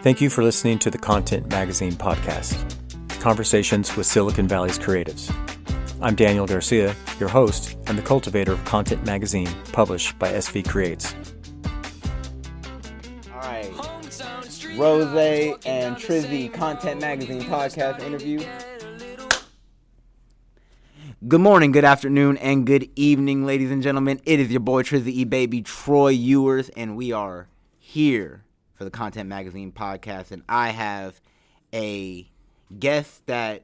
Thank you for listening to the Content Magazine podcast, Conversations with Silicon Valley's Creatives. I'm Daniel Garcia, your host and the cultivator of Content Magazine, published by SV Creates. All right, Rose and Trizzy Content Magazine podcast interview. Good morning, good afternoon, and good evening, ladies and gentlemen. It is your boy Trizzy E Baby, Troy Ewers, and we are here for the Content Magazine podcast. And I have a guest that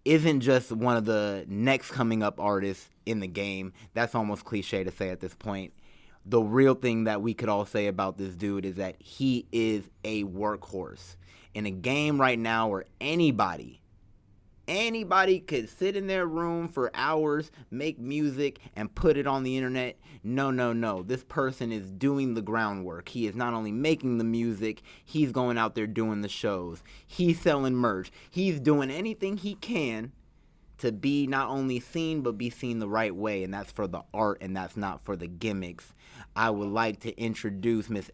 isn't just one of the next coming up artists in the game. That's almost cliche to say at this point. The real thing that we could all say about this dude is that he is a workhorse in a game right now where anybody could sit in their room for hours, make music, and put it on the internet. No. This person is doing the groundwork. He is not only making the music, he's going out there doing the shows. He's selling merch. He's doing anything he can to be not only seen, but be seen the right way, and that's for the art, and that's not for the gimmicks. I would like to introduce Mr.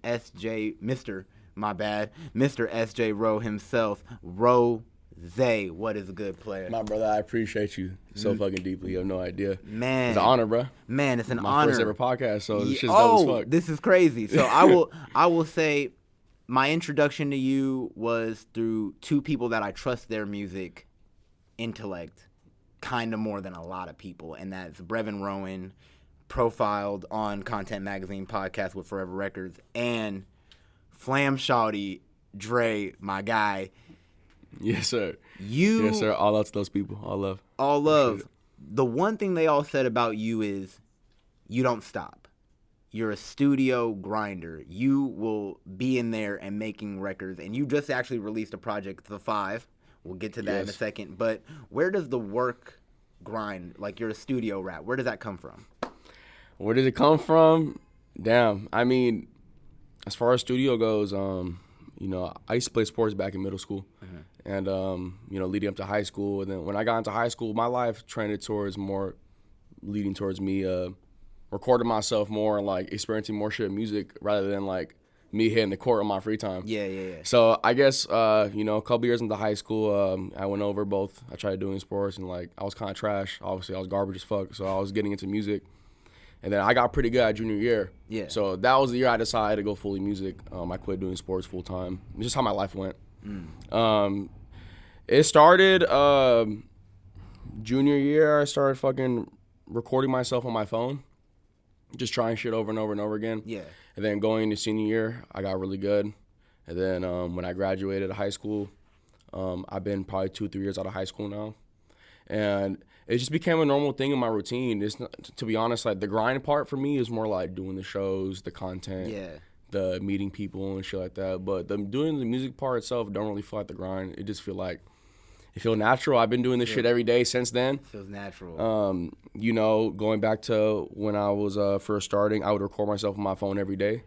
S.J. Rowe himself, Rose. What is a good player? My brother, I appreciate you so fucking deeply. You have no idea. Man. It's an honor, bro. Man, it's an My honor. first ever podcast, so this shit's dope as fuck. This is crazy. So I will say my introduction to you was through two people that I trust their music intellect kind of more than a lot of people, and that's Brevin Rowan, profiled on Content Magazine podcast with Forever Records, and Flam Shawty, Dre, my guy. Yes, sir. Yes, sir. All love to those people. All love. All love. The one thing they all said about you is you don't stop. You're a studio grinder. You will be in there and making records. And you just actually released a project, The Five. We'll get to that in a second. But where does the work grind, like you're a studio rap, where does that come from? Where does it come from? Damn. I mean, as far as studio goes, I used to play sports back in middle school. Mm-hmm. And, leading up to high school. And then when I got into high school, my life trended towards me recording myself more and, like, experiencing more shit in music rather than, like, me hitting the court on my free time. Yeah. So I guess, a couple years into high school, I went over both. I tried doing sports and, like, I was kind of trash. Obviously, I was garbage as fuck. So I was getting into music. And then I got pretty good at junior year. Yeah. So that was the year I decided to go fully music. I quit doing sports full time. It's just how my life went. It started junior year. I started fucking recording myself on my phone, just trying shit over and over and over again. Yeah. And then going into senior year, I got really good. And then when I graduated high school, I've been probably 2-3 years out of high school now, and it just became a normal thing in my routine. It's not, to be honest, like the grind part for me is more like doing the shows, the content. Yeah. The meeting people and shit like that. But doing the music part itself don't really feel like the grind. It just feels natural. I've been doing this shit every day since then. Feels natural. Going back to when I was first starting, I would record myself on my phone every day.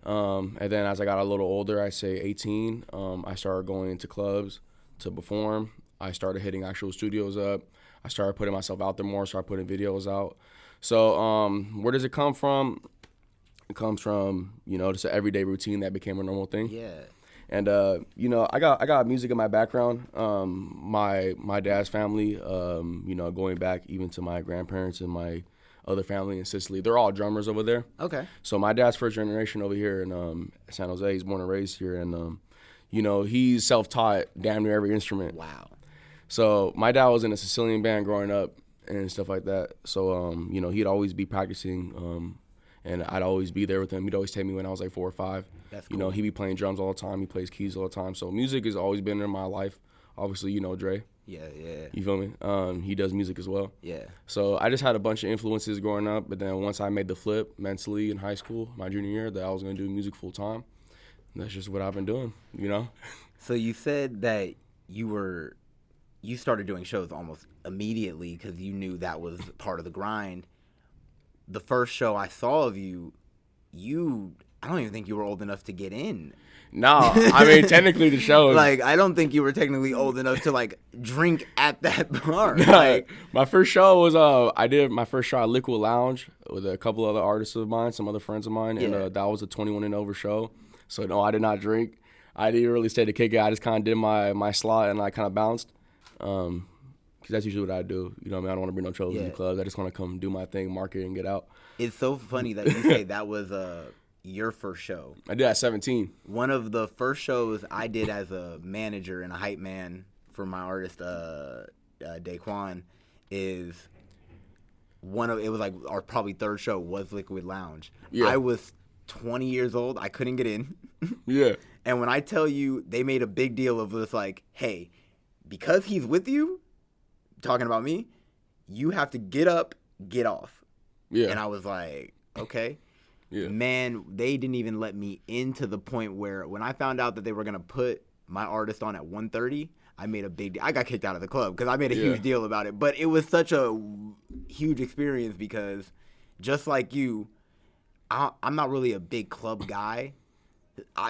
And then as I got a little older, I say 18, I started going into clubs to perform. I started hitting actual studios up. I started putting myself out there more, started putting videos out. So where does it come from? It comes from, just an everyday routine that became a normal thing. Yeah. And, I got music in my background. My dad's family, going back even to my grandparents and my other family in Sicily, they're all drummers over there. Okay. So my dad's first generation over here in San Jose. He's born and raised here. And, he's self-taught damn near every instrument. Wow. So my dad was in a Sicilian band growing up and stuff like that. So, he'd always be practicing and I'd always be there with him. He'd always take me when I was like 4 or 5. That's cool. He'd be playing drums all the time. He plays keys all the time. So music has always been in my life. Obviously, Dre. Yeah. You feel me? He does music as well. Yeah. So I just had a bunch of influences growing up. But then once I made the flip mentally in high school, my junior year, that I was going to do music full time. That's just what I've been doing, So you said that you started doing shows almost immediately because you knew that was part of the grind. The first show I saw of you, I don't even think you were old enough to get in. No, I mean, technically the show is... Like, I don't think you were technically old enough to, like, drink at that bar. No, like, my first show was, I did my first show at Liquid Lounge with a couple other artists of mine, some other friends of mine, and that was a 21 and over show. So, no, I did not drink. I didn't really stay to kick it. I just kind of did my slot and I kind of bounced. Because that's usually what I do. You know what I mean? I don't want to bring no trouble to the clubs. I just want to come do my thing, market, and get out. It's so funny that you say that was your first show. I did at 17. One of the first shows I did as a manager and a hype man for my artist, Daquan, is it was like our probably third show was Liquid Lounge. Yeah. I was 20 years old. I couldn't get in. Yeah. And when I tell you, they made a big deal of this, like, hey, because he's with you, talking about me, you have to get up, get off. Yeah. And I was like, okay. Yeah. Man, they didn't even let me in to the point where when I found out that they were going to put my artist on at 1:30, I made a big deal. I got kicked out of the club because I made a huge deal about it. But it was such a huge experience because just like you, I'm not really a big club guy.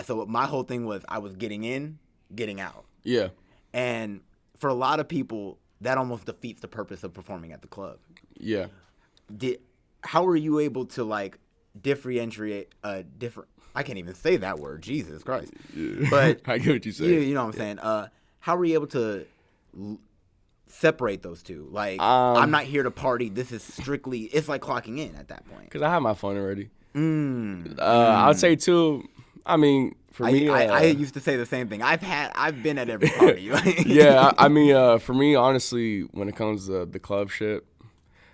So my whole thing was I was getting in, getting out. Yeah. And for a lot of people, that almost defeats the purpose of performing at the club. Yeah. How were you able to, like, differentiate I can't even say that word, Jesus Christ. Yeah. But I get what you say. You know what I'm saying? How were you able to separate those two? Like, I'm not here to party. This is strictly, it's like clocking in at that point. Because I have my fun already. I would say, too, I mean, for me. I used to say the same thing. I've been at every party. Yeah, I mean, for me, honestly, when it comes to the club shit,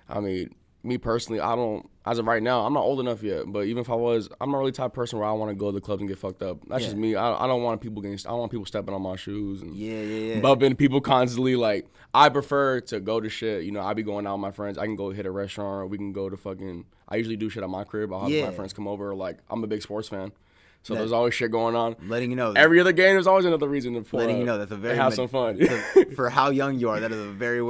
I mean, me personally, I don't, as of right now, I'm not old enough yet, but even if I was, I'm not really the type of person where I want to go to the clubs and get fucked up. That's just me. I don't want people stepping on my shoes and bumping people constantly. Like, I prefer to go to shit. You know, I be going out with my friends. I can go hit a restaurant. Or we can go to I usually do shit at my crib. I'll have my friends come over. Like, I'm a big sports fan. So there's always shit going on. Letting you know. Every other game, there's always another reason to letting you know that's a very have some fun. For how young you are, that is a very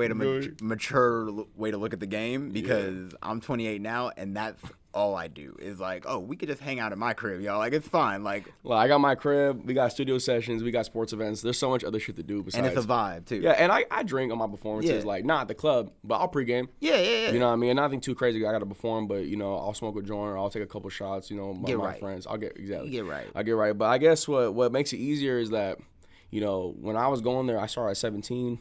mature way to look at the game because I'm 28 now, and that's all I do is like, oh, we could just hang out at my crib, y'all. Like, it's fine. Like, well, I got my crib. We got studio sessions. We got sports events. There's so much other shit to do besides. And it's a vibe, too. Yeah, and I drink on my performances. Like, not at the club, but I'll pregame. Yeah. You know what I mean? And nothing too crazy. I got to perform, but, you know, I'll smoke a joint or I'll take a couple shots, you know, my friends. I'll get, exactly. You get right. I get right. But I guess what makes it easier is that, you know, when I was going there, I started at 17.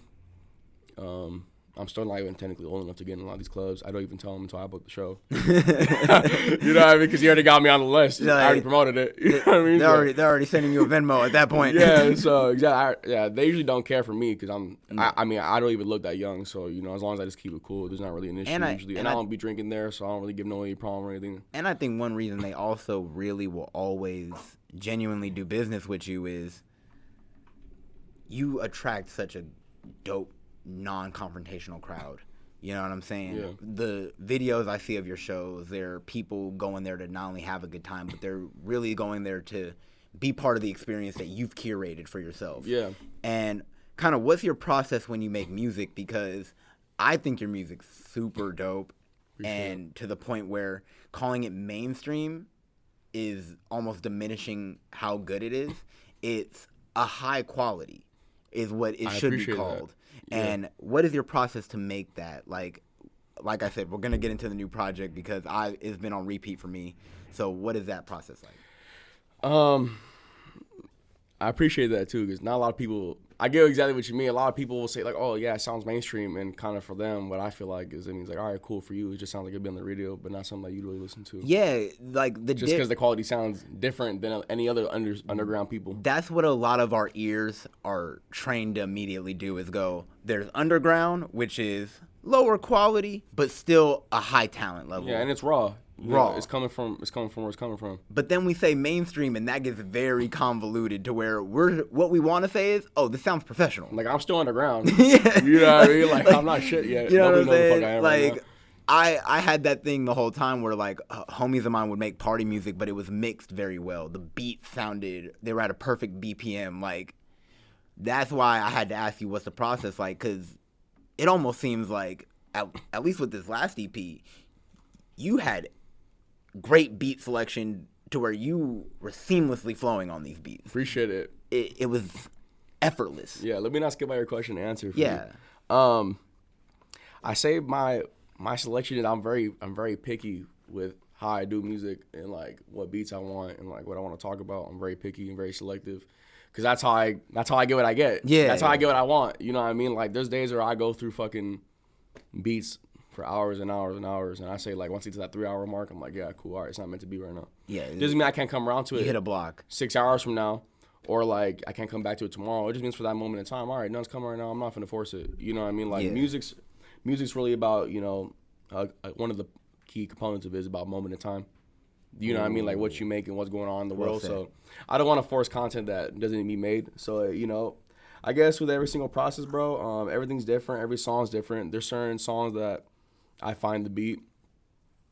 I'm still not even technically old enough to get in a lot of these clubs. I don't even tell them until I book the show. You know what I mean? Because you already got me on the list. I already promoted it. You know what I mean? They're already sending you a Venmo at that point. Yeah, so exactly. They usually don't care for me because I mean, I don't even look that young. So, you know, as long as I just keep it cool, there's not really an issue usually. And I don't be drinking there, so I don't really give no any problem or anything. And I think one reason they also really will always genuinely do business with you is you attract such a dope non-confrontational crowd. You know what I'm saying? Yeah. The videos I see of your shows, they're people going there to not only have a good time, but they're really going there to be part of the experience that you've curated for yourself. Yeah. And kind of what's your process when you make music? Because I think your music's super dope. And to the point where calling it mainstream is almost diminishing how good it is. It's a high quality is what it should be called. Yeah. And what is your process to make that? Like I said, we're going to get into the new project because it's been on repeat for me. So what is that process like? I appreciate that too because not a lot of people, I get exactly what you mean. A lot of people will say like, oh yeah, it sounds mainstream, and kind of for them, what I feel like is it means like, all right, cool for you. It just sounds like it'd be on the radio, but not something that you really listen to. Yeah, like just because the quality sounds different than any other underground people. That's what a lot of our ears are trained to immediately do is go, there's underground, which is lower quality, but still a high talent level. Yeah, and it's raw. Raw. It's coming from where it's coming from. But then we say mainstream, and that gets very convoluted to where what we want to say is, oh, this sounds professional. Like, I'm still underground. Yeah. You know what I mean? Like, I'm not shit yet. You know Nobody what I'm saying? knows the fuck I am like, right now. I had that thing the whole time where, like, homies of mine would make party music, but it was mixed very well. The beats sounded, they were at a perfect BPM. Like, that's why I had to ask you what's the process like, because it almost seems like, at least with this last EP, you had great beat selection to where you were seamlessly flowing on these beats. Appreciate it. It was effortless. Yeah, let me not skip by your question and answer. Yeah. I say my selection is I'm very picky with how I do music and like what beats I want and like what I want to talk about. I'm very picky and very selective Cause that's how I get what I get. Yeah. That's how I get what I want. You know what I mean? Like there's days where I go through fucking beats for hours and hours and hours, and I say like once I get to that 3 hour mark, I'm like, yeah, cool, all right, it's not meant to be right now. Yeah. Doesn't mean I can't come around to it. You hit a block 6 hours from now, or like I can't come back to it tomorrow. It just means for that moment in time. All right, none's coming right now. I'm not gonna force it. You know what I mean? Like music's really about one of the key components of it is about moment in time. You know what I mean? Like what you make and what's going on in the world. So I don't want to force content that doesn't need to be made. So I guess with every single process, bro, everything's different. Every song's different. There's certain songs that I find the beat,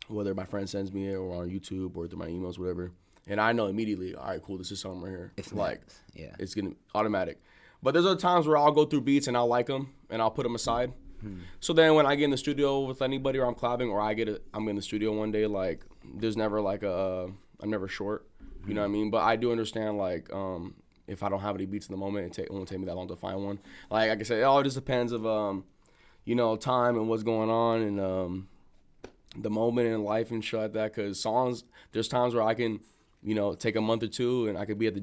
whether my friend sends me it or on YouTube or through my emails, whatever, and I know immediately, all right, cool, this is something right here. It's like, it's gonna automatic. But there's other times where I'll go through beats and I'll like them and I'll put them aside. So then when I get in the studio with anybody or I'm collabing or I'm in the studio one day, like there's never like I'm never short. You know what I mean? But I do understand like if I don't have any beats in the moment, it won't take me that long to find one. Like I said, it all just depends of time and what's going on and the moment in life and shit like that. Cause songs, there's times where I can, take a month or two and I could be at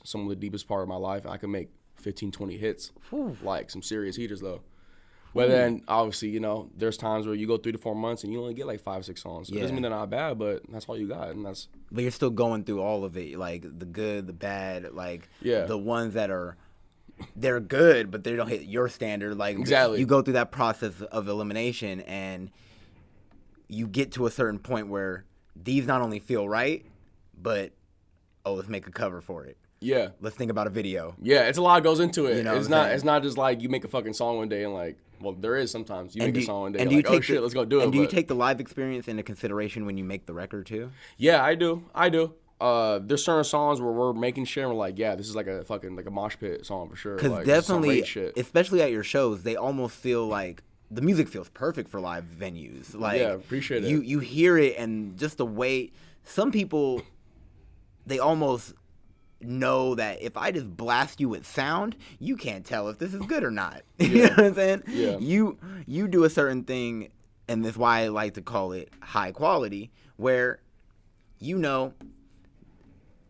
some of the deepest part of my life. I can make 15, 20 hits, like some serious heaters though. But then obviously, there's times where you go 3 to 4 months and you only get like 5, 6 songs. So it doesn't mean they're not bad, but that's all you got, and that's. But you're still going through all of it, like the good, the bad, like the ones that they're good, but they don't hit your standard. Like exactly, you go through that process of elimination, and you get to a certain point where these not only feel right, but let's make a cover for it. Yeah, let's think about a video. Yeah, it's a lot goes into it. It's not just like you make a fucking song one day and like. Well, there is sometimes. You make a song one day, and like, oh shit, let's go do it. And do you take the live experience into consideration when you make the record too? Yeah, I do. There's certain songs where we're making shit and we're like, yeah, this is like a fucking like a mosh pit song for sure. Because like, definitely, especially at your shows, they almost feel like the music feels perfect for live venues. Like, yeah, appreciate it. You hear it and just the way some people, they almost know that if I just blast you with sound, you can't tell if this is good or not. You know what I'm saying? Yeah. You do a certain thing, and that's why I like to call it high quality, where I'm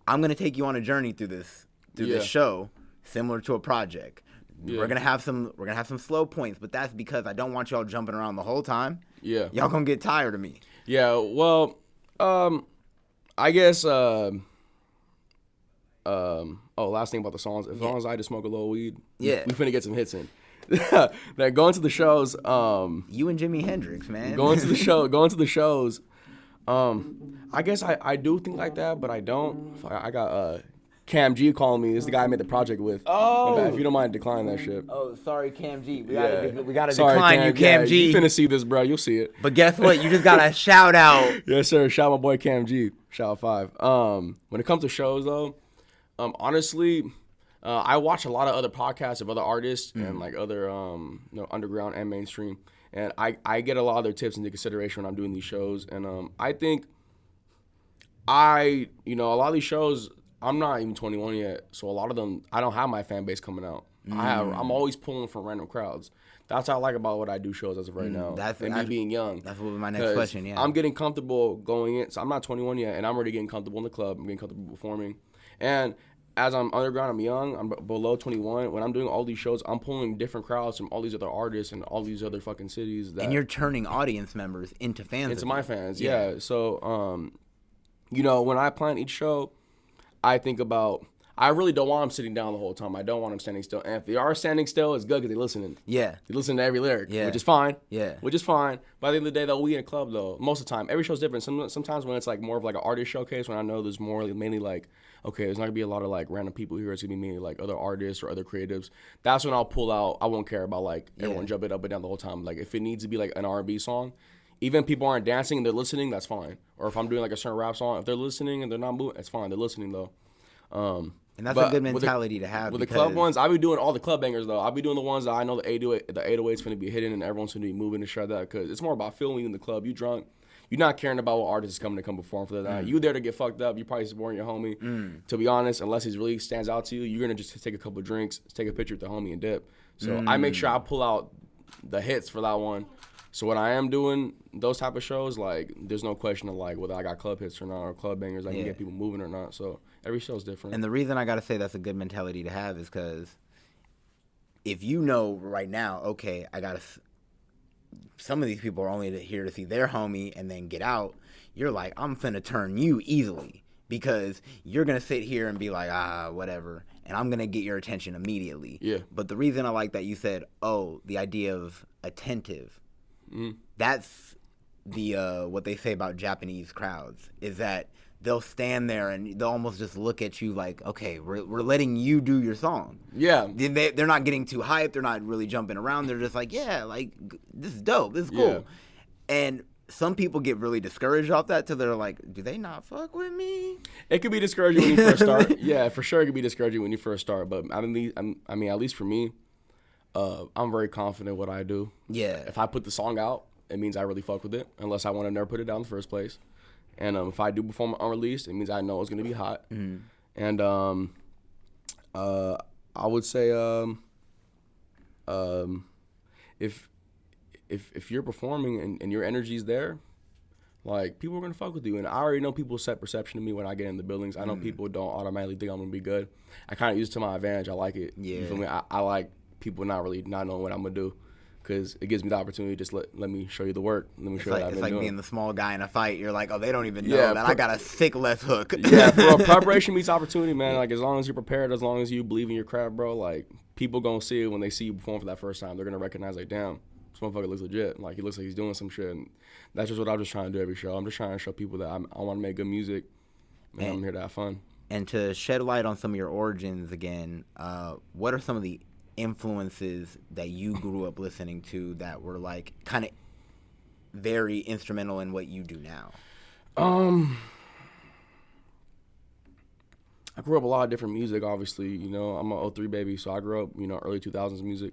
gonna take you on a journey through this show, similar to a project. Yeah. We're gonna have some slow points, but that's because I don't want y'all jumping around the whole time. Yeah. Y'all gonna get tired of me. Yeah, well, I guess last thing about the songs. As long as I just smoke a little weed, we finna get some hits in. That going to the shows, you and Jimi Hendrix, man. Going to the shows. I guess I do think like that, but I don't. I got Cam G calling me. This is the guy I made the project with. Oh, if you don't mind declining that shit. Oh, sorry, Cam G. We gotta decline you, Cam G. You finna see this, bro. You'll see it. But guess what? You just got a shout out. Yes, sir. Shout my boy Cam G. Shout out 5. When it comes to shows though. Honestly, I watch a lot of other podcasts of other artists and like other underground and mainstream, and I get a lot of their tips into consideration when I'm doing these shows. And I think a lot of these shows, I'm not even 21 yet, so a lot of them I don't have my fan base coming out. I'm always pulling from random crowds. That's what I like about what I do shows as of right now. Me being young. That's what my next question. Yeah, I'm getting comfortable going in. So I'm not 21 yet, and I'm already getting comfortable in the club. I'm getting comfortable performing. And as I'm underground, I'm young, I'm below 21. When I'm doing all these shows, I'm pulling different crowds from all these other artists and all these other fucking cities. And you're turning audience members into fans. Into my fans, yeah. So, when I plan each show, I think about, I really don't want them sitting down the whole time. I don't want them standing still. And if they are standing still, it's good because they're listening. Yeah. They listen to every lyric, which is fine. Yeah. Which is fine. By the end of the day, though, we in a club, though, most of the time, every show's different. Sometimes when it's like more of like an artist showcase, when I know there's mainly like, okay, there's not gonna be a lot of like random people here. It's gonna be mainly like other artists or other creatives. That's when I'll pull out. I won't care about like everyone jumping up and down the whole time. Like if it needs to be like an R&B song, even if people aren't dancing and they're listening, that's fine. Or if I'm doing like a certain rap song, if they're listening and they're not moving, it's fine. They're listening though. And that's a good mentality to have. With the club ones, I'll be doing all the club bangers though. I'll be doing the ones that I know the 808's gonna be hitting and everyone's gonna be moving and shit like that. Because it's more about feeling you in the club. You drunk. You're not caring about what artist is coming to come perform for the night. You there to get fucked up. You probably supporting your homie. To be honest, unless he really stands out to you, you're gonna just take a couple of drinks, take a picture with the homie, and dip. So I make sure I pull out the hits for that one. So when I am doing those type of shows, like there's no question of like whether I got club hits or not or club bangers. I can get people moving or not. So Every show's different. And the reason I gotta say that's a good mentality to have is because if you know right now, okay, some of these people are only here to see their homie and then get out. You're like, I'm finna turn you easily because you're gonna sit here and be like, whatever, and I'm gonna get your attention immediately. Yeah. But the reason I like that you said, the idea of attentive, that's the what they say about Japanese crowds is that they'll stand there and they'll almost just look at you like, okay, we're letting you do your song. Yeah. They're not getting too hyped. They're not really jumping around. They're just like, yeah, like, this is dope. This is cool. Yeah. And some people get really discouraged off that till they're like, do they not fuck with me? It could be discouraging when you first start. Yeah, for sure it could be discouraging when you first start. But I mean, at least for me, I'm very confident what I do. Yeah. If I put the song out, it means I really fuck with it, unless I want to never put it down in the first place. And if I do perform it unreleased, it means I know it's going to be hot. Mm-hmm. And I would say if you're performing and your energy's there, like, people are going to fuck with you. And I already know people's set perception of me when I get in the buildings. I know people don't automatically think I'm going to be good. I kind of use it to my advantage. I like it. Yeah. You feel me? I like people not knowing what I'm going to do. Because it gives me the opportunity to just let me show you the work. Let me show you what I've been doing. It's like being the small guy in a fight. You're like, they don't even know that I got a sick left hook. Yeah, bro, preparation meets opportunity, man. Like, as long as you're prepared, as long as you believe in your craft, bro, like, people going to see it when they see you perform for that first time. They're going to recognize, like, damn, this motherfucker looks legit. Like, he looks like he's doing some shit. And that's just what I'm just trying to do every show. I'm just trying to show people that I want to make good music, and I'm here to have fun. And to shed light on some of your origins again, what are some of the influences that you grew up listening to that were like kind of very instrumental in what you do now? I grew up a lot of different music, obviously. You know, I'm an 03 baby, so I grew up, early 2000s music.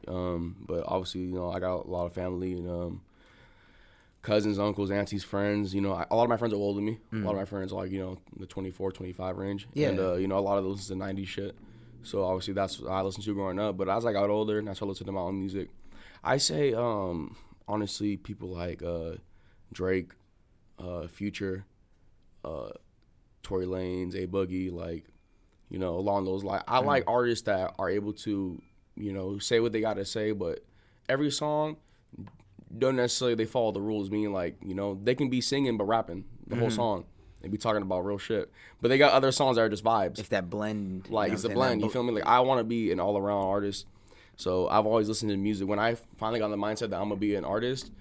But obviously, I got a lot of family and cousins, uncles, aunties, friends. A lot of my friends are older than me. A lot of my friends are like, the 24, 25 range. Yeah. And, a lot of those listen to 90s shit. So obviously that's what I listened to growing up. But as I got older, and I started listening to my own music, I say, honestly, people like Drake, Future, Torey Lanez, A Boogie, like, along those lines. I like artists that are able to, say what they got to say, but every song don't necessarily they follow the rules, meaning like, they can be singing but rapping the whole song. They be talking about real shit. But they got other songs that are just vibes. It's that blend. Like, it's a blend, you feel me? Like, I want to be an all-around artist. So I've always listened to music. When I finally got in the mindset that I'm going to be an artist,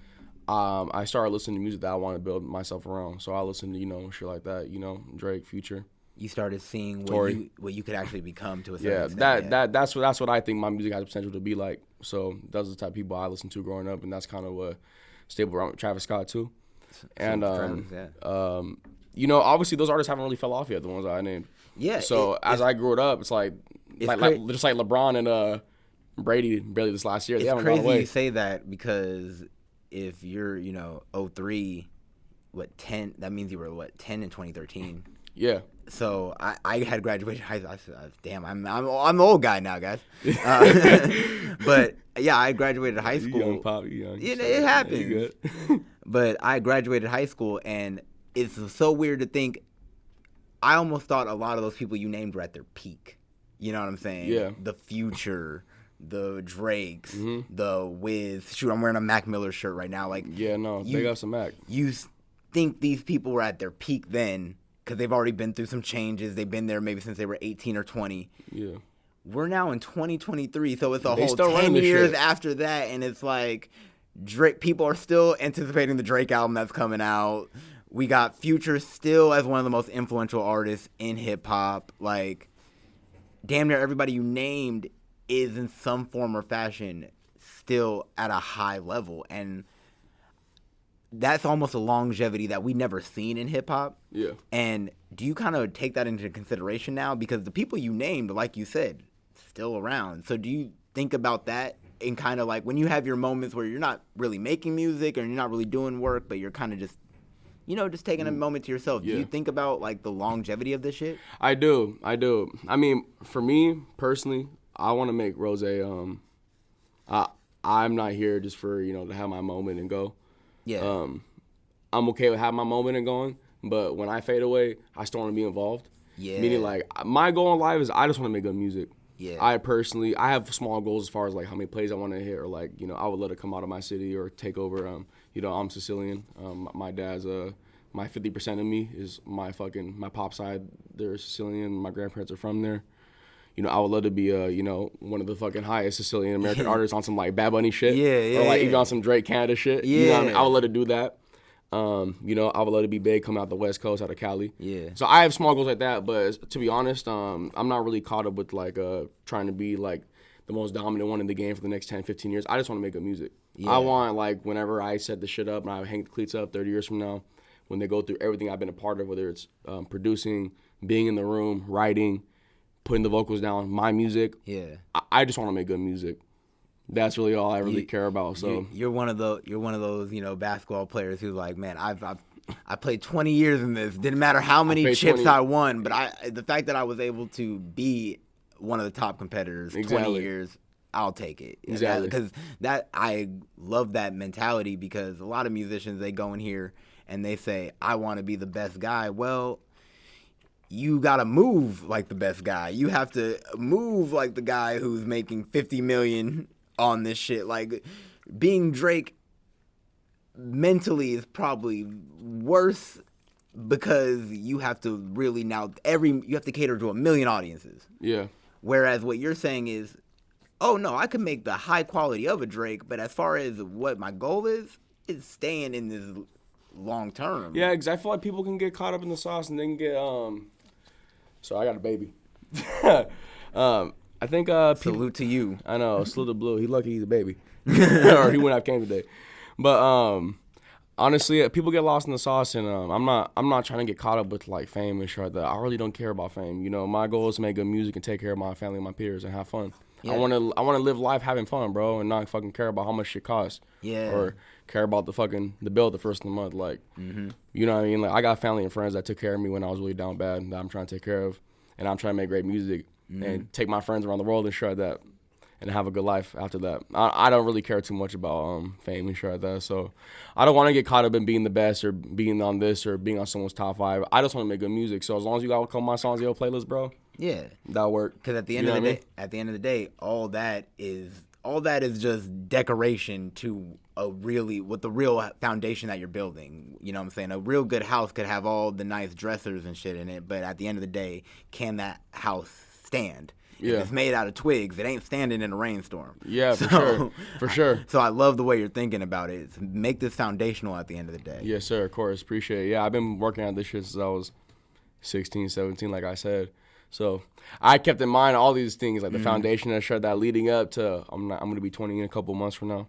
I started listening to music that I want to build myself around. So I listen to, shit like that, Drake, Future. You started seeing what you could actually become to a certain extent. That's what I think my music has the potential to be like. So those are the type of people I listened to growing up, and that's kind of what stayed around with Travis Scott too. And obviously those artists haven't really fell off yet, the ones that I named. Yeah. So as I grew it up, it's like just like LeBron and Brady barely this last year. They haven't gone away. It's crazy you say that because if you're 03, 10, that means you were 10 in 2013. Yeah. So I had graduated high school. I said, damn, I'm the old guy now, guys. But yeah, I graduated high school. Young pop, young. It happens. Good. But I graduated high school, and it's so weird to think. I almost thought a lot of those people you named were at their peak. You know what I'm saying? Yeah. The Future, the Drakes, the Wiz. Shoot, I'm wearing a Mac Miller shirt right now. Like, yeah, no, they got some Mac. You think these people were at their peak then because they've already been through some changes. They've been there maybe since they were 18 or 20. Yeah. We're now in 2023, so it's a whole 10 years after that, and it's like Drake. People are still anticipating the Drake album that's coming out. We got Future still as one of the most influential artists in hip hop. Like, damn near everybody you named is in some form or fashion still at a high level, and that's almost a longevity that we never seen in hip hop. Yeah. And do you kind of take that into consideration now? Because the people you named, like you said, still around. So do you think about that in kind of like when you have your moments where you're not really making music or you're not really doing work, but you're kind of just, just taking a moment to yourself. Yeah. Do you think about like the longevity of this shit? I do. I mean, for me personally, I want to make Rose. I'm not here just for to have my moment and go. Yeah. I'm okay with having my moment and going, but when I fade away, I still want to be involved. Yeah. Meaning, like, my goal in life is I just want to make good music. Yeah. I have small goals as far as, like, how many plays I want to hit, or, like, I would let it come out of my city or take over. I'm Sicilian. My dad's my 50% of me is my pop side. They're Sicilian. My grandparents are from there. I would love to be one of the fucking highest Sicilian American artists on some like Bad Bunny shit. Yeah, or like even on some Drake Canada shit. Yeah. You know what I mean? I would love to do that. I would love to be big, coming out the West Coast, out of Cali. Yeah. So I have small goals like that, but to be honest, I'm not really caught up with like trying to be like the most dominant one in the game for the next 10, 15 years. I just want to make good music. Yeah. I want, like, whenever I set the shit up and I hang the cleats up 30 years from now, when they go through everything I've been a part of, whether it's producing, being in the room, writing, putting the vocals down, my music. Yeah. I just want to make good music. That's really all I really care about. So you're one of those basketball players who's like, man, I played 20 years in this. Didn't matter how many chips I won, but the fact that I was able to be one of the top competitors 20 years, I'll take it. Exactly. Because I love that mentality, because a lot of musicians, they go in here and they say, I want to be the best guy. Well, you got to move like the best guy. You have to move like the guy who's making $50 million on this shit. Like, being Drake mentally is probably worse, because you have to really you have to cater to 1 million audiences. Yeah. Whereas what you're saying is, oh no, I could make the high quality of a Drake, but as far as what my goal is staying in this long term. Yeah, because I feel like people can get caught up in the sauce and they can get So I got a baby. I think salute to you. I know, salute to Blue. He lucky he's a baby, or he wouldn't have came today. But honestly, people get lost in the sauce, and I'm not trying to get caught up with like fame and shit like that. I really don't care about fame. My goal is to make good music and take care of my family and my peers and have fun. Yeah. I want to live life having fun, bro, and not fucking care about how much shit costs. Yeah. Or care about the bill the first of the month. Like, you know what I mean? Like, I got family and friends that took care of me when I was really down bad, that I'm trying to take care of, and I'm trying to make great music and take my friends around the world and share that, and have a good life after that. I don't really care too much about fame and shit like that. So I don't want to get caught up in being the best or being on this or being on someone's top 5. I just want to make good music. So as long as you got a couple of my songs in your playlist, bro, yeah, that'll work. Because at the end of the day, all that is just decoration to the real foundation that you're building. You know what I'm saying? A real good house could have all the nice dressers and shit in it, but at the end of the day, can that house stand? Yeah. If it's made out of twigs, it ain't standing in a rainstorm. Yeah, for sure. So I love the way you're thinking about it. It's make this foundational at the end of the day. Yes, sir, of course. Appreciate it. Yeah, I've been working on this shit since I was 16, 17, like I said. So I kept in mind all these things, like the foundation and shit that leading up to, I'm going to be 20 in a couple months from now.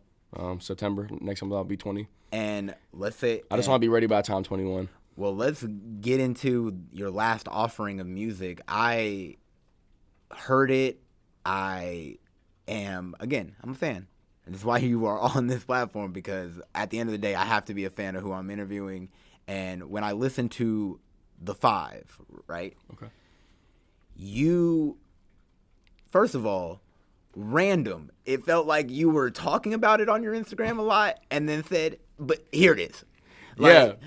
September. Next month I'll be 20. And let's say... I just want to be ready by the time I'm 21. Well, let's get into your last offering of music. I heard it. I'm a fan. And that's why you are on this platform, because at the end of the day, I have to be a fan of who I'm interviewing. And when I listen to The 5, right? Okay. You, first of all, random. It felt like you were talking about it on your Instagram a lot and then said, but here it is. Like,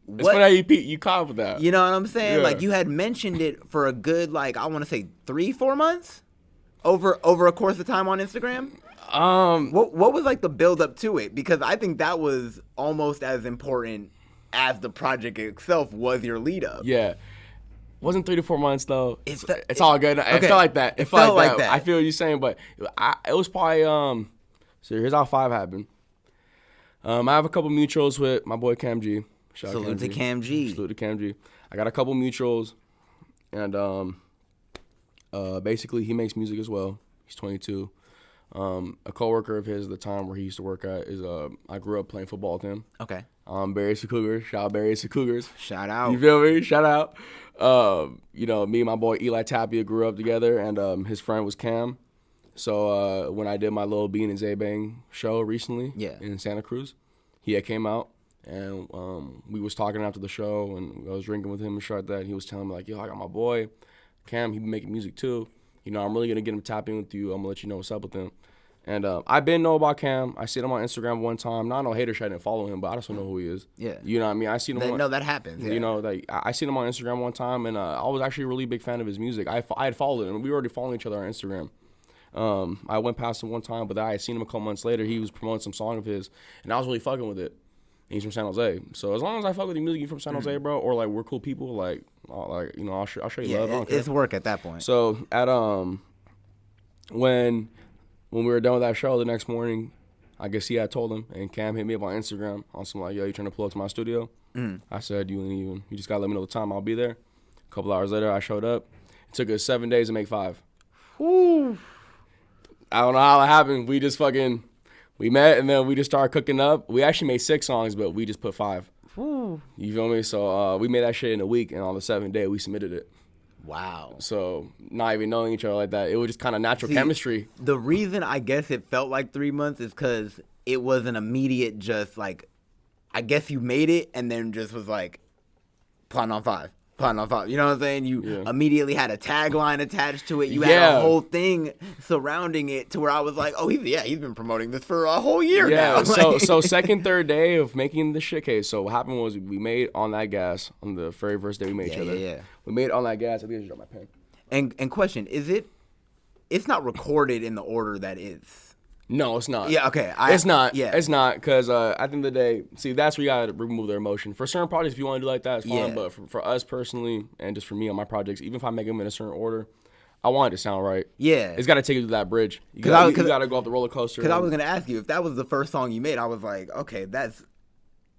what? It's funny how you caught with that. You know what I'm saying? Yeah. Like, you had mentioned it for a good, like, I want to say 3-4 months over a course of time on Instagram. What was like the build up to it? Because I think that was almost as important as the project itself was your lead up. Yeah. Wasn't 3 to 4 months though. It's all good. It felt like that. It felt like that. I feel what you're saying, but it was probably so here's how 5 happened. I have a couple mutuals with my boy Cam G. Salute to Cam G. Salute to Cam G. I got a couple mutuals, and basically he makes music as well. He's 22. A coworker of his at the time where he used to work at is I grew up playing football with him. Okay. Barry's the Cougars. Shout out Barry's the Cougars. Shout out. You feel me? Shout out. Me and my boy Eli Tapia grew up together, and his friend was Cam. So when I did my little Bean and Zay-Bang show recently in Santa Cruz, he had came out, and we was talking after the show, and I was drinking with him and shit like that. And he was telling me, like, yo, I got my boy Cam. He been making music too. I'm really going to get him tapping with you. I'm going to let you know what's up with him. And I been know about Cam. I seen him on Instagram one time. Not no hater shit. I didn't follow him, but I just don't know who he is. Yeah. You know what I mean? I seen him. No, that happens. Yeah. You know, like I seen him on Instagram one time, and I was actually a really big fan of his music. I had followed him. We were already following each other on Instagram. I went past him one time, but I had seen him a couple months later. He was promoting some song of his, and I was really fucking with it. He's from San Jose, so as long as I fuck with the music, you from San Jose, bro, or like we're cool people, like you know, I'll show you love. I don't care. It's work at that point. So at when we were done with that show the next morning, I guess he had told him, and Cam hit me up on Instagram on some like, yo, you trying to pull up to my studio? I said, you just gotta let me know the time, I'll be there. A couple hours later, I showed up. It took us 7 days to make 5. Woo. I don't know how it happened. We just we met, and then we just started cooking up. We actually made 6 songs, but we just put 5. Woo. You feel me? So we made that shit in a week, and on the 7th day, we submitted it. Wow. So not even knowing each other like that, it was just kind of natural chemistry. The reason I guess it felt like 3 months is because it was an immediate just like, I guess you made it and then just was like, plotting on 5. You know what I'm saying? You immediately had a tagline attached to it. You had a whole thing surrounding it to where I was like, oh, he's been promoting this for a whole year now. So second, third day of making the shit case. So what happened was we made On That Gas on the very first day we met each other. Yeah. We made On That Gas. I think I just dropped my pen. And question, it's not recorded in the order that is. No, it's not. Yeah, okay. It's not. Yeah. It's not, because at the end of the day, see, that's where you got to remove their emotion. For certain projects, if you want to do like that, it's fine. But for us personally, and just for me on my projects, even if I make them in a certain order, I want it to sound right. Yeah. It's got to take you to that bridge. You got to go off the roller coaster. Because I was going to ask you, if that was the first song you made, I was like, okay,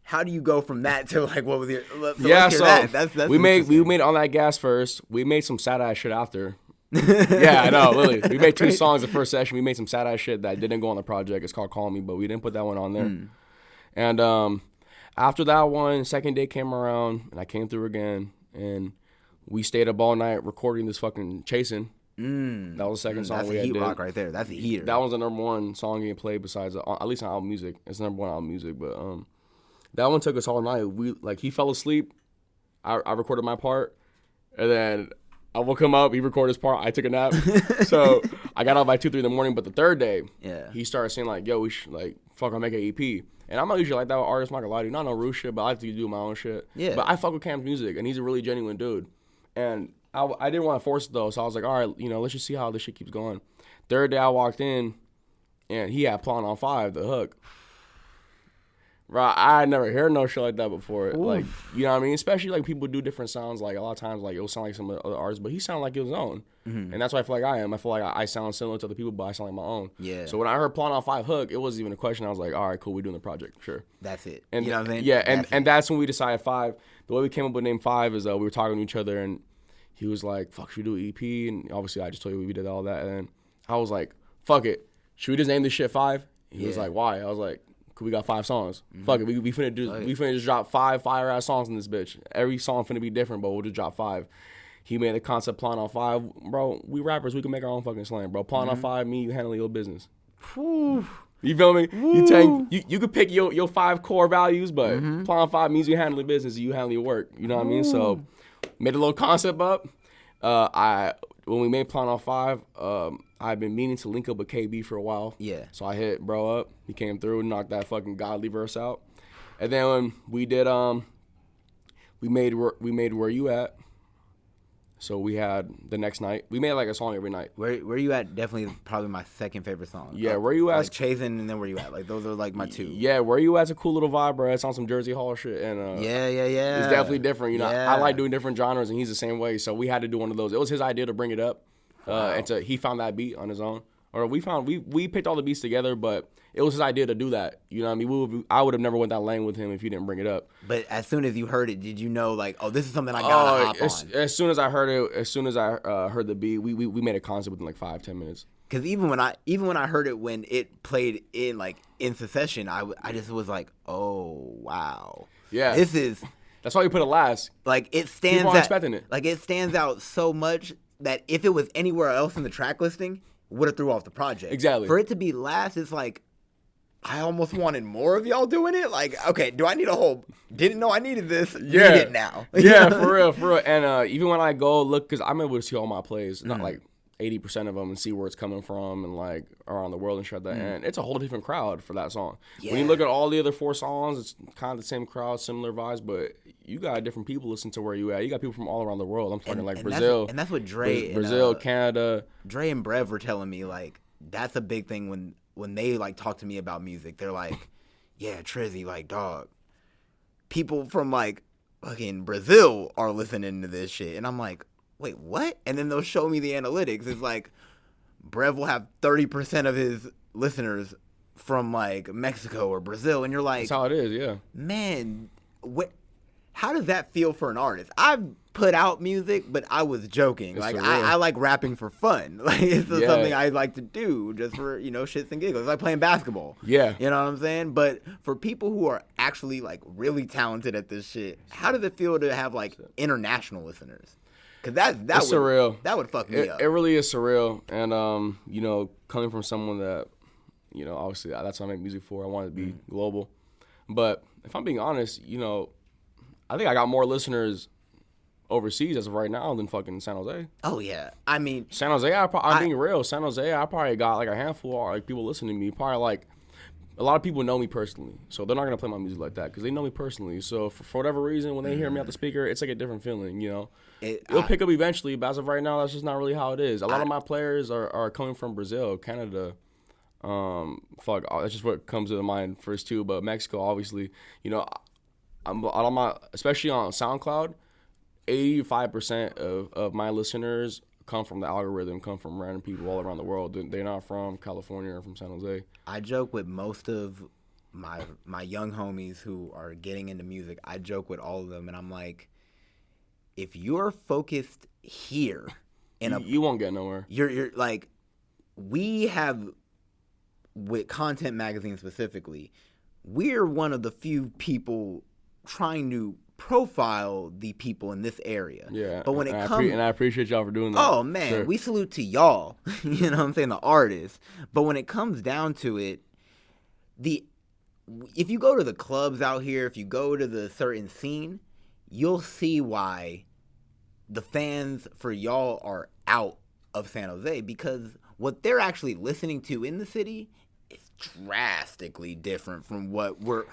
how do you go from that to like, what was your... That's we made On That Gas first. We made some sad-ass shit after. Yeah, I know, literally. We made 2 songs the first session. We made some sad ass shit that didn't go on the project. It's called Call Me, but we didn't put that one on there. And after that one, second day came around, and I came through again, and we stayed up all night recording this fucking Chasing. That was the second song we had. That's a heat rock right there. That's a heater. That was the number 1 song getting played besides, at least on album music. It's the number 1 album music, but that one took us all night. He fell asleep. I recorded my part, and then I woke him up. He recorded his part. I took a nap. So I got up by 2, 3 in the morning. But the third day, he started saying like, "Yo, we should I'll make an EP." And I'm not usually like that with artists. I'm not gonna lie to you. Not no rude shit, but I like to do my own shit. Yeah. But I fuck with Cam's music, and he's a really genuine dude. And I didn't want to force it though, so I was like, all right, let's just see how this shit keeps going. Third day I walked in, and he had Plotting on 5, the hook. Right, I had never heard no shit like that before. Oof. Like, you know what I mean? Especially like people do different sounds. Like a lot of times, like it'll sound like some other artists, but he sounded like his own. And that's what I feel like I am. I feel like I sound similar to other people, but I sound like my own. Yeah. So when I heard Plotting on 5 hook, it wasn't even a question. I was like, all right, cool, we're doing the project, sure. That's it. And you know what I mean? Yeah, and that's when we decided 5. The way we came up with name 5 is we were talking to each other, and he was like, fuck, should we do an EP? And obviously I just told you we did all that, and I was like, fuck it, should we just name this shit 5? He was like, why? I was like, we got 5 songs. Fuck it, we finna just drop 5 fire-ass songs in this bitch. Every song finna be different, but we'll just drop 5. He made the concept Plotting on 5. Bro, we rappers, we can make our own fucking slang, bro. Plotting on 5, me, you handle your business. Whew. You feel me? You could pick your 5 core values, but Plotting on 5 means you handle your business, you handle your work. You know what I mean? So, made a little concept up. When we made Plotting on 5, I've been meaning to link up with KB for a while. Yeah. So I hit bro up. He came through, knocked that fucking godly verse out. And then when we did, we made Where You At. So we had the next night. We made like a song every night. Where You At? Definitely probably my second favorite song. Yeah, Where You At? Like Chasing and then Where You At. Like those are like my 2. Yeah, Where You At's a cool little vibe, bro. It's on some Jersey Hall shit. And yeah. It's definitely different. You know, I like doing different genres, and he's the same way. So we had to do one of those. It was his idea to bring it up. Wow. And he found that beat on his own. Or we picked all the beats together, but it was his idea to do that. You know what I mean? I would have never went that lane with him if he didn't bring it up. But as soon as you heard it, did you know like, oh, this is something I gotta hop on? As soon as I heard it, as soon as I heard the beat, we made a concept within like 5-10 minutes. Because even when I heard it when it played in succession, I just was like, oh wow, yeah, that's why you put it last. Like it stands. People aren't expecting it. Like it stands out so much that if it was anywhere else in the track listing, would have threw off the project. Exactly. For it to be last, it's like, I almost wanted more of y'all doing it. Like, okay, do I need a whole, didn't know I needed this, need it now. Yeah, for real. And even when I go look, because I'm able to see all my plays, not like 80% of them and see where it's coming from and like around the world and shit like that. And it's a whole different crowd for that song. Yeah. When you look at all the other 4 songs, it's kind of the same crowd, similar vibes, but you got different people listening to where you at. You got people from all around the world. I'm talking like Brazil. That's what Dre Brazil, Canada. Dre and Brev were telling me, like, that's a big thing when they like talk to me about music. They're like, yeah, Trizzy, like, dog, people from like fucking Brazil are listening to this shit. And I'm like, wait, what? And then they'll show me the analytics. It's like Brev will have 30% of his listeners from like Mexico or Brazil, and you're like, that's how it is, yeah. Man, how does that feel for an artist? I've put out music, but I was joking. It's like I like rapping for fun. Like it's something I like to do just for, shits and giggles. It's like playing basketball. Yeah. You know what I'm saying? But for people who are actually like really talented at this shit, how does it feel to have like international listeners? Cause that's surreal. That would fuck me up. It really is surreal. And coming from someone that, obviously that's what I make music for. I want it to be global. But if I'm being honest, I think I got more listeners overseas as of right now than fucking San Jose. Oh yeah, I mean San Jose. I'm being real. San Jose, I probably got like a handful of like people listening to me. Probably like a lot of people know me personally, so they're not gonna play my music like that because they know me personally. So for whatever reason, when they hear me out the speaker, it's like a different feeling. It'll pick up eventually, but as of right now, that's just not really how it is. A lot of my players are coming from Brazil, Canada. That's just what comes to the mind first too. But Mexico, obviously, I'm on my, especially on SoundCloud, 85% of my listeners come from the algorithm, come from random people all around the world. They're not from California or from San Jose. I joke with most of my young homies who are getting into music. I joke with all of them, and I'm like, if you're focused here, you won't get nowhere. You're like, we have, with Content Magazine specifically, we're one of the few people trying to profile the people in this area. Yeah. But when I appreciate y'all for doing that. Oh man, sure. We salute to y'all. You know what I'm saying? The artists. But when it comes down to it, if you go to the clubs out here, if you go to the certain scene, you'll see why the fans for y'all are out of San Jose, because what they're actually listening to in the city is drastically different from what we're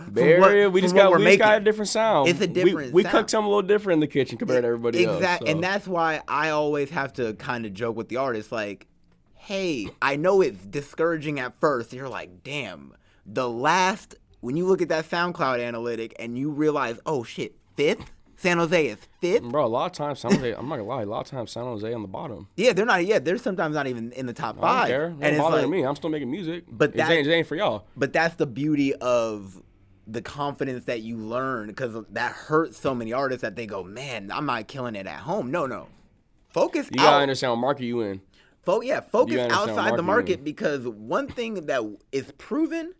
we just got a different sound. It's a different we sound. cook something a little different in the kitchen compared to everybody else. Exactly. So. And that's why I always have to kind of joke with the artists like, hey, I know it's discouraging at first. You're like, damn, when you look at that SoundCloud analytic and you realize, oh shit, 5th? San Jose is 5th? Bro, a lot of times San Jose, I'm not gonna lie, a lot of times San Jose on the bottom. Yeah, they're not. Yeah, they're sometimes not even in the top 5. I don't care. It ain't bothering me. I'm still making music. But it ain't for y'all. But that's the beauty of the confidence that you learn, because that hurts so many artists that they go, man, I'm not killing it at home. No. Focus out. You gotta understand what market you in. Focus outside the market, because one thing that is proven,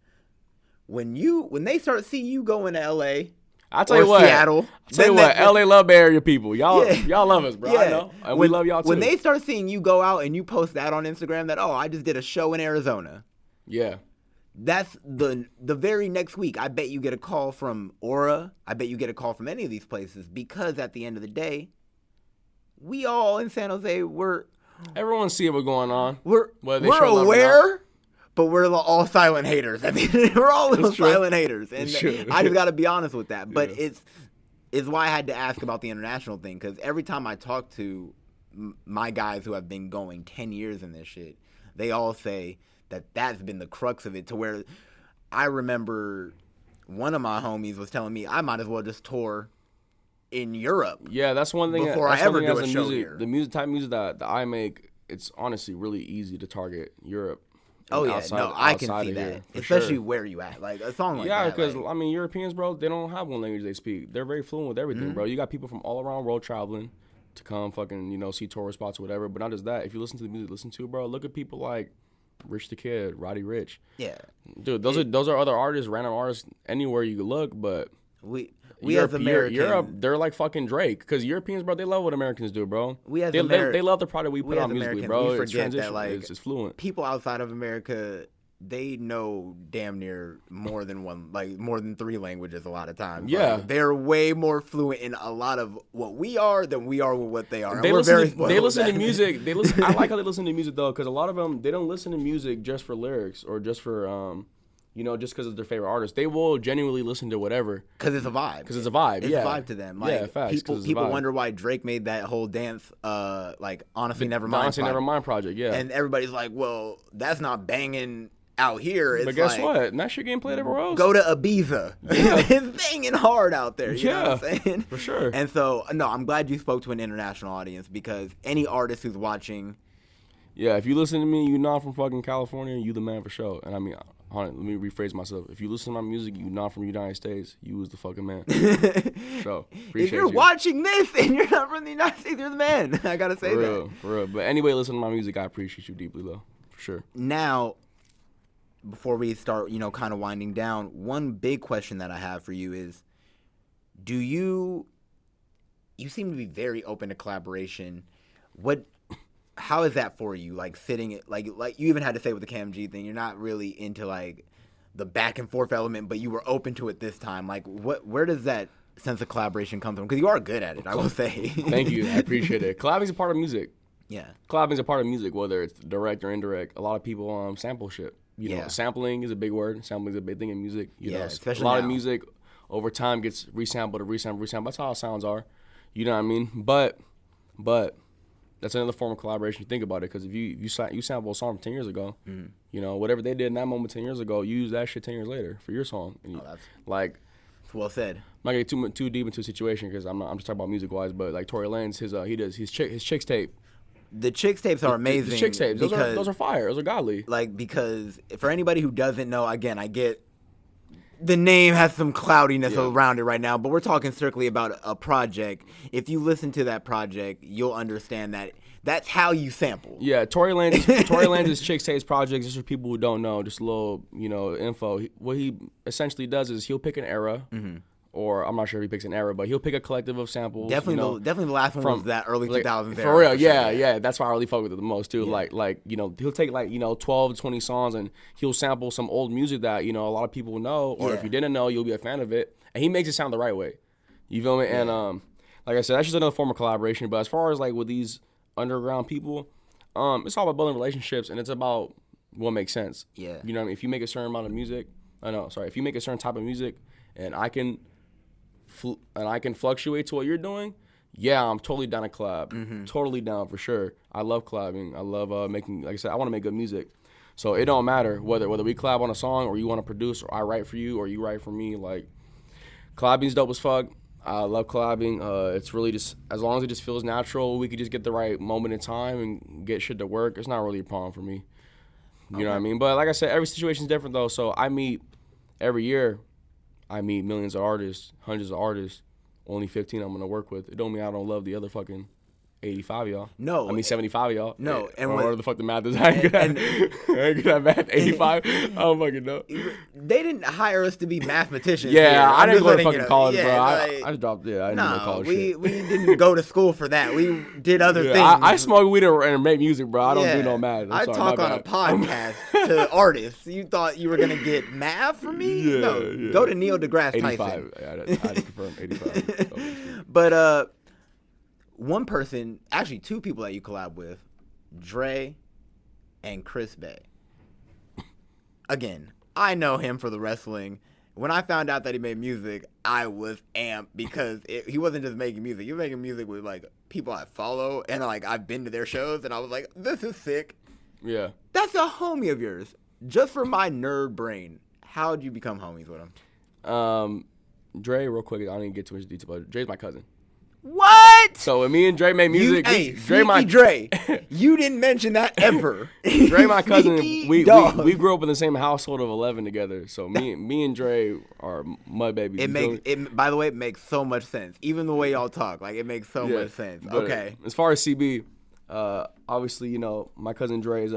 when they start seeing you go into L.A., I'll tell you what. Seattle. LA love Bay Area people. Y'all love us, bro. Yeah. I know. And we love y'all too. When they start seeing you go out and you post that on Instagram that, I just did a show in Arizona. Yeah. That's the very next week. I bet you get a call from Aura. I bet you get a call from any of these places, because at the end of the day, we all in San Jose, everyone see what's going on. We're aware. But we're all silent haters. I mean, we're all little silent haters. And I just got to be honest with that. But it's why I had to ask about the international thing, because every time I talk to my guys who have been going 10 years in this shit, they all say that's been the crux of it, to where I remember one of my homies was telling me I might as well just tour in Europe. Yeah, that's one thing. Before I ever do a show here. The type of music that I make, it's honestly really easy to target Europe. Oh yeah, I can see that, especially where you at, like a song like that. Yeah, because I mean, Europeans, bro, they don't have one language they speak. They're very fluent with everything, bro. You got people from all around the world traveling to come fucking, see tourist spots or whatever. But not just that. If you listen to the music, bro, look at people like Rich the Kid, Roddy Ricch. Yeah, dude, those are other artists, random artists anywhere you could look, but we as Americans, Europe, they're like fucking Drake. Because Europeans, bro, they love what Americans do, bro. They love the product we put out musically, bro. We forget that, like, it's fluent. People outside of America they know damn near more than one, like more than 3 languages a lot of times. Yeah. Like, they're way more fluent in a lot of what we are than we are with what they are. And They we're listen, very to, spoiled they with listen to that. music. I like how they listen to music though, because a lot of them, they don't listen to music just for lyrics or just for just because it's their favorite artist. They will genuinely listen to whatever. Because it's a vibe. Because it's a vibe. It's yeah. a vibe to them. Like, yeah, facts. People wonder why Drake made that whole dance, like Honestly Nevermind. Honestly Nevermind project. Yeah. And everybody's like, well, that's not banging out here. It's but guess like, what? That shit getting played everywhere else. Go to Ibiza. Yeah. It's banging hard out there. You know what I'm saying? For sure. And so, no, I'm glad you spoke to an international audience, because any artist who's watching. Yeah, if you listen to me, you're not from fucking California, you the man for sure. And I mean, let me rephrase myself. If you listen to my music, you not from the United States, you was the fucking man. So, appreciate if you're watching this and you're not from the United States, you're the man. I gotta say that. For real. But anyway, listen to my music, I appreciate you deeply though, for sure. Now, before we start, kind of winding down, one big question that I have for you is, you seem to be very open to collaboration. How is that for you? Like sitting, like you even had to say with the KMG thing, you're not really into like the back and forth element, but you were open to it this time. Like where does that sense of collaboration come from? Because you are good at it, I will say. Thank you, I appreciate it. Collabing's a part of music. Yeah. Collabing's a part of music, whether it's direct or indirect. A lot of people sample shit. You know, sampling is a big word. Sampling is a big thing in music. You know, especially a lot now. of music over time gets resampled. That's how sounds are. You know what I mean? But that's another form of collaboration. You think about it, because if you sample a song from 10 years ago, whatever they did in that moment 10 years ago, you use that shit 10 years later for your song. And that's well said. I'm not gonna get too deep into a situation because I'm just talking about music wise, but like Torey Lanez, he does his chicks tape. The Chicks tapes are amazing. The Chicks tapes, those are fire. Those are godly. Like, because for anybody who doesn't know, again, I get the name has some cloudiness around it right now, but we're talking strictly about a project. If you listen to that project, you'll understand that that's how you sample. Yeah, Torey Lanez's Chicks Tapes project, just for people who don't know, just a little, info. What he essentially does is he'll pick an era. Mm-hmm. Or I'm not sure if he picks an era, but he'll pick a collective of samples. Definitely the last one was that early 2000s era. For real, yeah. That's why I really fuck with it the most too. Yeah. He'll take 12 to 20 songs and he'll sample some old music that a lot of people know, or if you didn't know, you'll be a fan of it, and he makes it sound the right way. You feel me? Yeah. And like I said, that's just another form of collaboration. But as far as like with these underground people, it's all about building relationships, and it's about what makes sense. Yeah. You know what I mean? If you make a certain amount of music, if you make a certain type of music, and I can fluctuate to what you're doing, I'm totally down to collab. Mm-hmm. Totally down for sure. I love collabing. I love making, like I said, I want to make good music. So it don't matter whether we collab on a song, or you want to produce, or I write for you, or you write for me. Like, collabing's dope as fuck. I love collabing. It's really just, as long as it just feels natural, we could just get the right moment in time and get shit to work. It's not really a problem for me. You know what I mean? But like I said, every situation's different though. So every year, I meet millions of artists, hundreds of artists. Only 15 I'm going to work with. It don't mean I don't love the other fucking 85 y'all. No. I mean 75 y'all. No. And whatever the fuck the math is. I ain't good at math. 85? I don't fucking know. They didn't hire us to be mathematicians. Yeah, I didn't go to letting fucking college, bro. Like, I just dropped, I didn't go to college shit. We didn't go to school for that. We did other things. I smoke weed and make music, bro. I don't do no math. I talk on a podcast to artists. You thought you were going to get math from me? No. Go to Neil deGrasse 85. Tyson. I had to confirm 85. But, one person, actually 2 people that you collab with, Dre and Chris Bay. Again, I know him for the wrestling. When I found out that he made music, I was amped because he wasn't just making music. He was making music with like people I follow, and like I've been to their shows, and I was like, this is sick. Yeah. That's a homie of yours. Just for my nerd brain, how'd you become homies with him? Dre, real quick, I don't even get too much detail, but Dre's my cousin. What? So when me and Dre made music, Dre, you didn't mention that ever. Dre, my cousin, we grew up in the same household of 11 together. So me and Dre are mud babies. By the way, it makes so much sense. Even the way y'all talk, like it makes so much sense. Okay. As far as CB, obviously, my cousin Dre is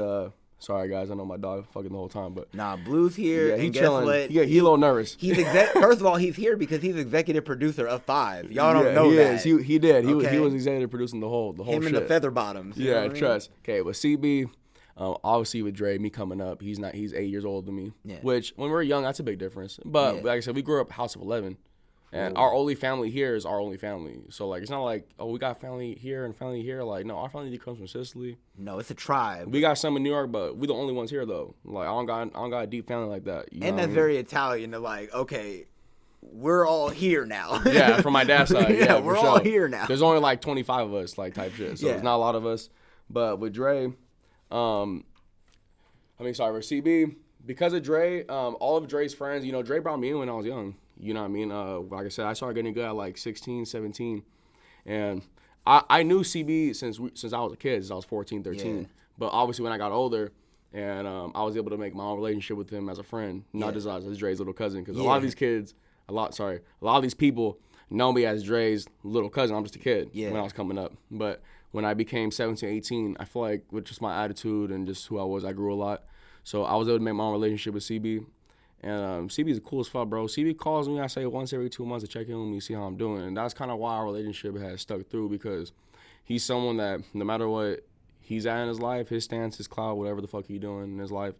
sorry guys, I know my dog fucking the whole time, but Blue's here. Yeah, he and chilling. Guess what? He a little nervous. First of all, he's here because he's executive producer of 5. Y'all don't know that. He did. He was executive producing the whole him shit. And the Feather Bottoms. Yeah, trust. Okay, but CB, Obviously with Dre, me coming up, he's 8 years older than me. Yeah. Which when we're young, that's a big difference. But like I said, we grew up house of 11. And our only family here is our only family. So, like, it's not like, oh, we got family here and family here. Like, no, our family comes from Sicily. No, it's a tribe. We got some in New York, but we the only ones here, though. Like, I don't got a deep family like that. And that's very Italian to, like, okay, we're all here now. Yeah, from my dad's side. Yeah, we're all here now. There's only, like, 25 of us, like, type shit. So, it's not a lot of us. But with Dre, for CB, because of Dre, all of Dre's friends, you know, Dre brought me in when I was young. You know what I mean? Like I said, I started getting good at like 16, 17. And I knew CB since I was a kid, since I was 14, 13. Yeah. But obviously when I got older and I was able to make my own relationship with him as a friend, not just as Dre's little cousin. Because a lot of these kids, a lot of these people know me as Dre's little cousin. I'm just a kid when I was coming up. But when I became 17, 18, I feel like with just my attitude and just who I was, I grew a lot. So I was able to make my own relationship with CB. And CB is the coolest fuck, bro. CB calls me, I say, once every 2 months to check in with me, see how I'm doing. And that's kind of why our relationship has stuck through, because he's someone that no matter what he's at in his life, his stance, his cloud, whatever the fuck he's doing in his life,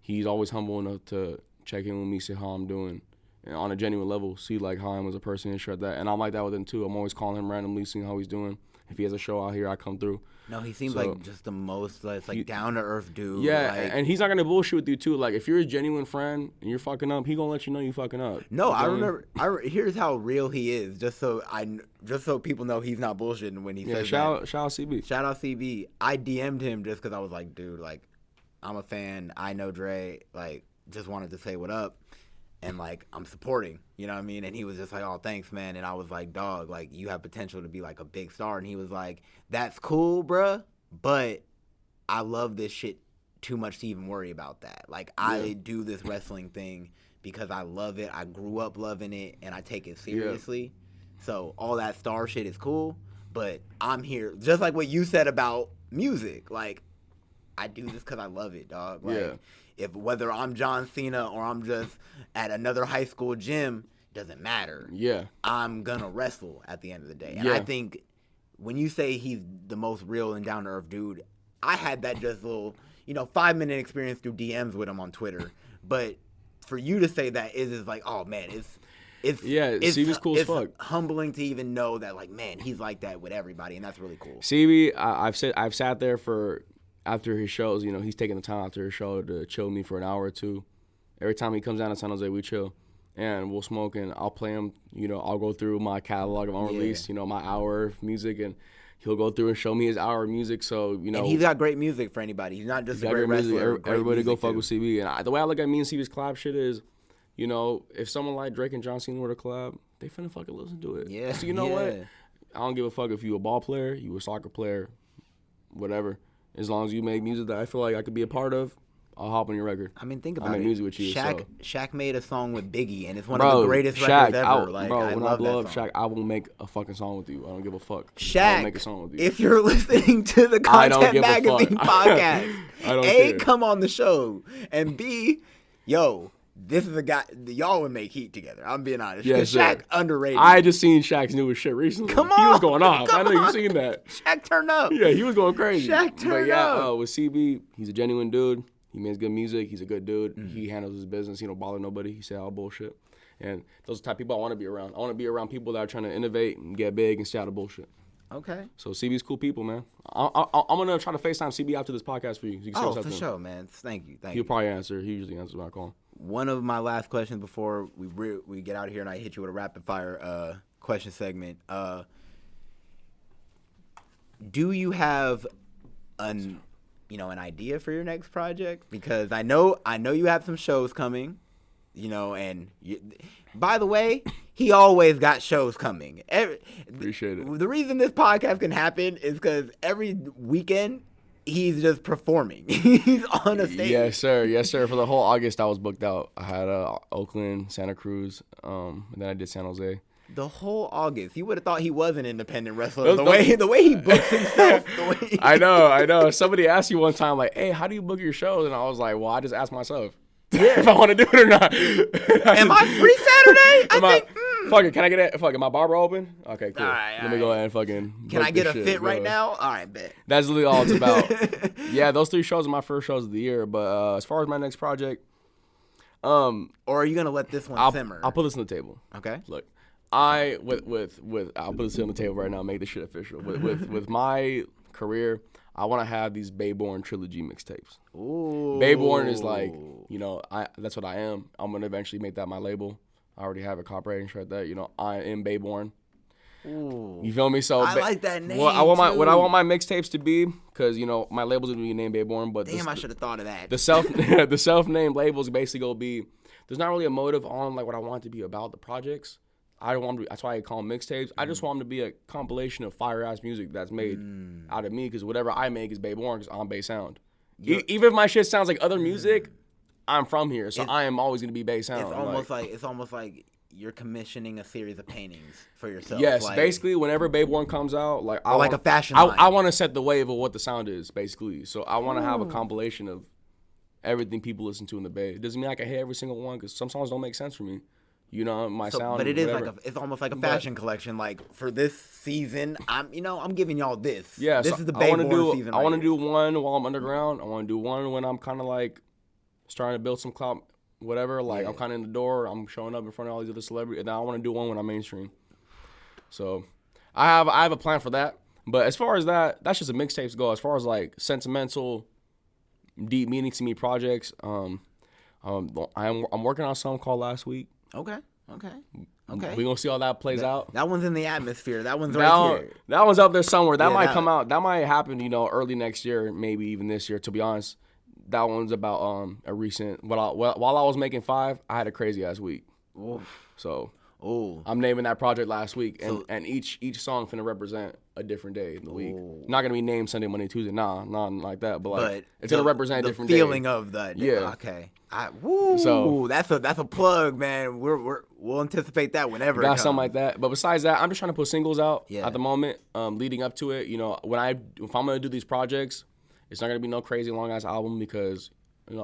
he's always humble enough to check in with me, see how I'm doing. And on a genuine level, see like how I am as a person and shit like that. And I'm like that with him too. I'm always calling him randomly, seeing how he's doing. If he has a show out here, I come through. No, he seems like just the most like down-to-earth dude. Yeah, like, and he's not going to bullshit with you, too. Like, if you're a genuine friend and you're fucking up, he going to let you know you fucking up. No, I remember. Here's how real he is, just so people know he's not bullshitting when he says that. Shout out CB. Shout out CB. I DM'd him just because I was like, dude, like, I'm a fan. I know Dre. Like, just wanted to say what up. And, like, I'm supporting, you know what I mean? And he was just like, oh, thanks, man. And I was like, dog, like, you have potential to be, like, a big star. And he was like, that's cool, bruh, but I love this shit too much to even worry about that. Like, I do this wrestling thing because I love it. I grew up loving it, and I take it seriously. Yeah. So all that star shit is cool, but I'm here. Just like what you said about music. Like, I do this because I love it, dog. Like, if whether I'm John Cena or I'm just at another high school gym, doesn't matter. Yeah. I'm going to wrestle at the end of the day. And I think when you say he's the most real and down-to-earth dude, I had that just little, 5-minute experience through DMs with him on Twitter. But for you to say that is like, oh, man, CB's cool as fuck. Humbling to even know that, like, man, he's like that with everybody, and that's really cool. CB, I've sat there for... After his shows, he's taking the time after his show to chill with me for an hour or two. Every time he comes down to San Jose, we chill. And we'll smoke, and I'll play him. I'll go through my catalog of unreleased, my hour of music, and he'll go through and show me his hour of music. So, And he's got great music for anybody. He's not just a great wrestler. Everybody go fuck with CB. And the way I look at me and CB's collab shit is, if someone like Drake and John Cena were to collab, they finna fucking listen to it. Yeah. So you know what? I don't give a fuck if you a ball player, you a soccer player, whatever. As long as you make music that I feel like I could be a part of, I'll hop on your record. I mean, think about it. I make music with you. Shaq made a song with Biggie, and it's one of the greatest records ever. When I blow up Shaq, I will make a fucking song with you. I don't give a fuck. I'll make a song with you. If you're listening to the Content Magazine podcast, A, come on the show, and B, this is a guy, y'all would make heat together. I'm being honest. Yeah, Shaq underrated. I just seen Shaq's newest shit recently. Come on. He was going off. I know you've seen that. Shaq turned up. Yeah, he was going crazy. Shaq turned up. With CB, he's a genuine dude. He makes good music. He's a good dude. Mm-hmm. He handles his business. He don't bother nobody. He say all bullshit. And those are the type of people I want to be around. I want to be around people that are trying to innovate and get big and stay out of bullshit. Okay. So CB's cool people, man. I'm gonna try to FaceTime CB after this podcast for you. So you can for sure, man. Thank you. He'll probably answer. He usually answers when I call him. One of my last questions before we get out of here and I hit you with a rapid fire question segment. Do you have an idea for your next project? Because I know you have some shows coming. By the way, he always got shows coming. Appreciate it. The reason this podcast can happen is because every weekend he's just performing. He's on a stage. Yes, sir. For the whole August, I was booked out. I had Oakland, Santa Cruz, and then I did San Jose. The whole August. You would have thought he was an independent wrestler. The way he books himself. I know. Somebody asked you one time, like, hey, how do you book your shows? And I was like, well, I just ask myself. Yeah. If I want to do it or not. Am I free Saturday? Fuck it, can I get it? Fuck it, my barber open? Okay, cool. All right, Let me go ahead and fucking. Can I get a shit, fit bro. right now? All right, bet. That's literally all it's about. Yeah, those 3 shows are my first shows of the year. But as far as my next project, Or are you gonna let this one simmer? I'll put this on the table. Okay. Look, I'll put this on the table right now. Make this shit official. With my career, I want to have these Bayborn trilogy mixtapes. Ooh. Bayborn is like, that's what I am. I'm gonna eventually make that my label. I already have a copyright and shit like that. I am Bayborn. Ooh. You feel me? So I like that name. What I want my mixtapes to be, because my label's gonna be named Bayborn, but Damn, I should have thought of that. the self-named labels basically gonna be. There's not really a motive on like what I want it to be about the projects. I don't want to. That's why I call them mixtapes. I just want them to be a compilation of fire ass music that's made out of me, because whatever I make is Bayborn, because I'm Bay Sound. Even if my shit sounds like other music, I'm from here, so I am always gonna be Bay Sound. It's almost like you're commissioning a series of paintings for yourself. Yes, basically, whenever Bayborn comes out, a fashion line. I want to set the wave of what the sound is, basically. So I want to have a compilation of everything people listen to in the Bay. It doesn't mean I can hit every single one, because some songs don't make sense for me. My sound. But it is it's almost like a fashion collection. Like for this season, I'm giving y'all this. Yeah, this so is the I want Bayborn season. I want to do one while I'm underground. I want to do one when I'm kind of like starting to build some clout, whatever. Like I'm kind of in the door. I'm showing up in front of all these other celebrities, and then I want to do one when I'm mainstream. So I have a plan for that. But as far as that's just a mixtapes go. As far as like sentimental, deep meaning to me projects, I'm working on something called Last Week. Okay. We gonna see how that plays out. That one's in the atmosphere. That one's right here. That one's up there somewhere. That might come out. That might happen, early next year, maybe even this year. To be honest, that one's about a recent. While I was making 5, I had a crazy ass week. Oof. So Ooh. I'm naming that project Last Week, and each song finna represent a different day in the week. Not gonna be named Sunday, Monday, Tuesday. Nah, nothing like that. But it's gonna represent a different feeling day. of the Yeah. Okay. So that's a plug, man. We'll anticipate that whenever. Got something like that. But besides that, I'm just trying to put singles out Yeah. at the moment. Leading up to it, if I'm gonna do these projects, it's not gonna be no crazy long ass album, because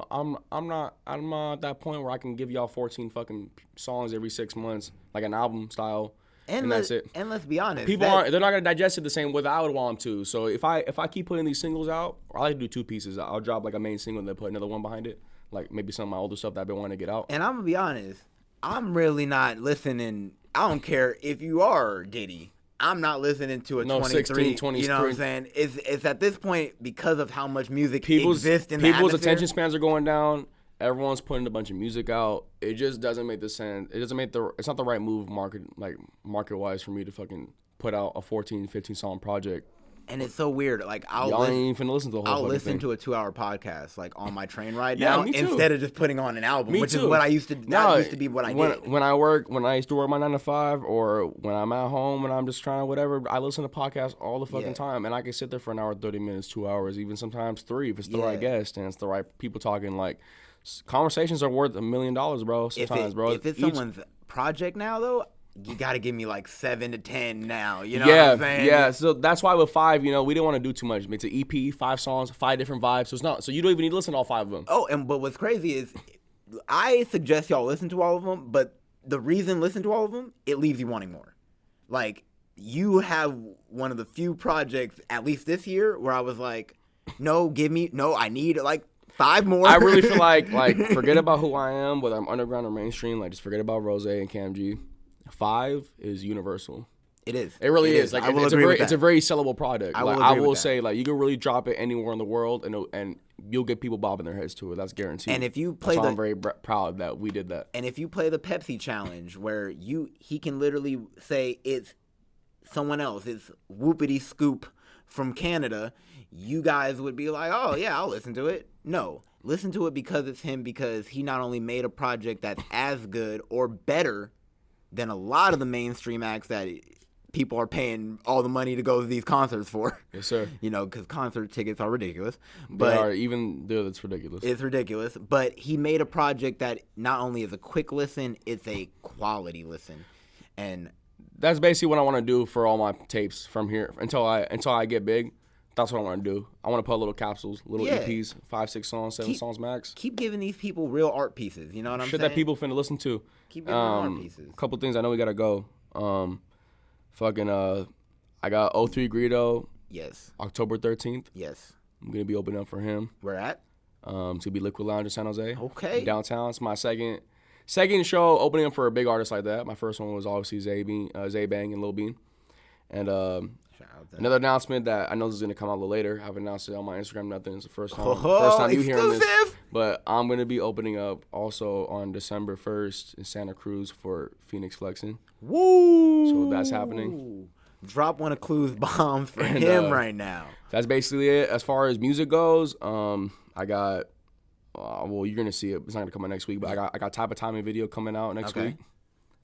I'm not at that point where I can give y'all 14 fucking songs every 6 months, like an album style. And that's it. And let's be honest, they're not gonna digest it the same way that I would want them to. So if I keep putting these singles out, or I like to do 2 pieces. I'll drop like a main single and then put another one behind it, like maybe some of my older stuff that I've been wanting to get out. And I'm gonna be honest, I'm really not listening. I don't care if you are Diddy. I'm not listening to a 23. 16, 23. You know what I'm saying? It's at this point, because of how much music exists in the atmosphere. People's attention spans are going down. Everyone's putting a bunch of music out. It just doesn't make the sense. It's not the right move market wise for me to fucking put out a 14, 15 song project. And it's so weird. Like y'all ain't even finna listen to the whole I'll listen thing. to a 2-hour podcast like on my train ride Yeah, now, me too. instead of just putting on an album, which is what I used to. That used to be what I did. When I used to work my 9 to 5, or when I'm at home and I'm just trying whatever, I listen to podcasts all the fucking time, and I can sit there for an hour, 30 minutes, 2 hours, even sometimes 3 if it's the right guest and it's the right people talking. Like conversations are worth $1 million, bro. Sometimes, bro. If it's someone's project now, though, you got to give me like 7 to 10 now. You know what I'm saying? Yeah. So that's why with 5, we didn't want to do too much. It's an EP, 5 songs, 5 different vibes. So it's not. So you don't even need to listen to all 5 of them. Oh, but what's crazy is, I suggest y'all listen to all of them. But the reason listen to all of them, it leaves you wanting more. Like, you have one of the few projects, at least this year, where I was like, I need like 5 more. I really feel like forget about who I am, whether I'm underground or mainstream. Like, just forget about Rose and Cam G. 5 is universal. It is. It really is. Like, it's a very sellable product. I will say, like, you can really drop it anywhere in the world, and you'll get people bobbing their heads to it. That's guaranteed. And if you play, I'm very proud that we did that. And if you play the Pepsi challenge, where he can literally say it's someone else, it's Whoopity Scoop from Canada, you guys would be like, oh yeah, I'll listen to it. No, listen to it because it's him, because he not only made a project that's as good or better than a lot of the mainstream acts that people are paying all the money to go to these concerts for. Yes, sir. Because concert tickets are ridiculous. It's ridiculous. It's ridiculous. But he made a project that not only is a quick listen, it's a quality listen. And that's basically what I want to do for all my tapes from here until I get big. That's what I want to do. I want to put little capsules, little Yeah. EPs, 5, 6 songs, 7 songs max. Keep giving these people real art pieces. You know what I'm Shit saying? that people finna listen to. Keep giving them art pieces. A couple things I know we gotta go. I got 03 Greedo, Yes. October 13th. Yes. I'm gonna be opening up for him. Where at? To be Liquid Lounge in San Jose. Okay. Downtown. It's my second show opening up for a big artist like that. My first one was obviously Zay Bang and Lil Bean. And Shout out to another announcement that I know this is gonna come out a little later. I've announced it on my Instagram. Nothing. It's the first time. You hearing this. Exclusive! But I'm gonna be opening up also on December 1st in Santa Cruz for Phoenix Flexing. Woo! So that's happening. Drop one of Clue's bombs for him right now. That's basically it. As far as music goes, I got. Well, you're gonna see it. It's not gonna come out next week, but I got Type of Timing video coming out next week.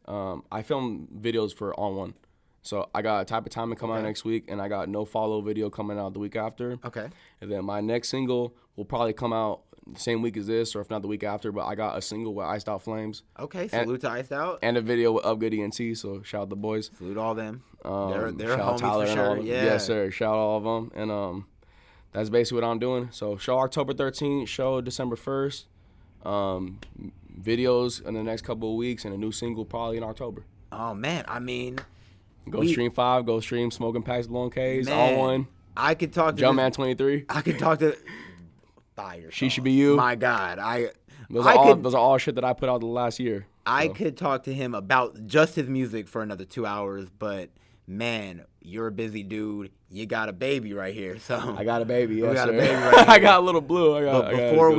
I film videos for On One, so I got Type of Timing coming out next week, and I got No Follow video coming out the week after. Okay. And then my next single will probably come out the same week as this, or if not the week after. But I got a single with Iced Out Flames. Okay. Salute to Iced Out. And a video with Upgood ENT. So shout out the boys. Salute all them. They're shout out homies Tyler for and all sure. of them. Yeah. Yes, sir. Shout out all of them. And that's basically what I'm doing. So show October 13th, show December 1st. Videos in the next couple of weeks, and a new single probably in October. Oh man, I mean, Go stream 5, go stream Smoking Packs, Blowing K's, man, On One, I could talk to Jumpman 23. I could talk to Fire. She Should Be You. My God, Those are all shit that I put out the last year. I could talk to him about just his music for another 2 hours, but man, you're a busy dude. You got a baby right here, so I got a baby. Yes, we got sir. a baby right here. I got a little blue. But before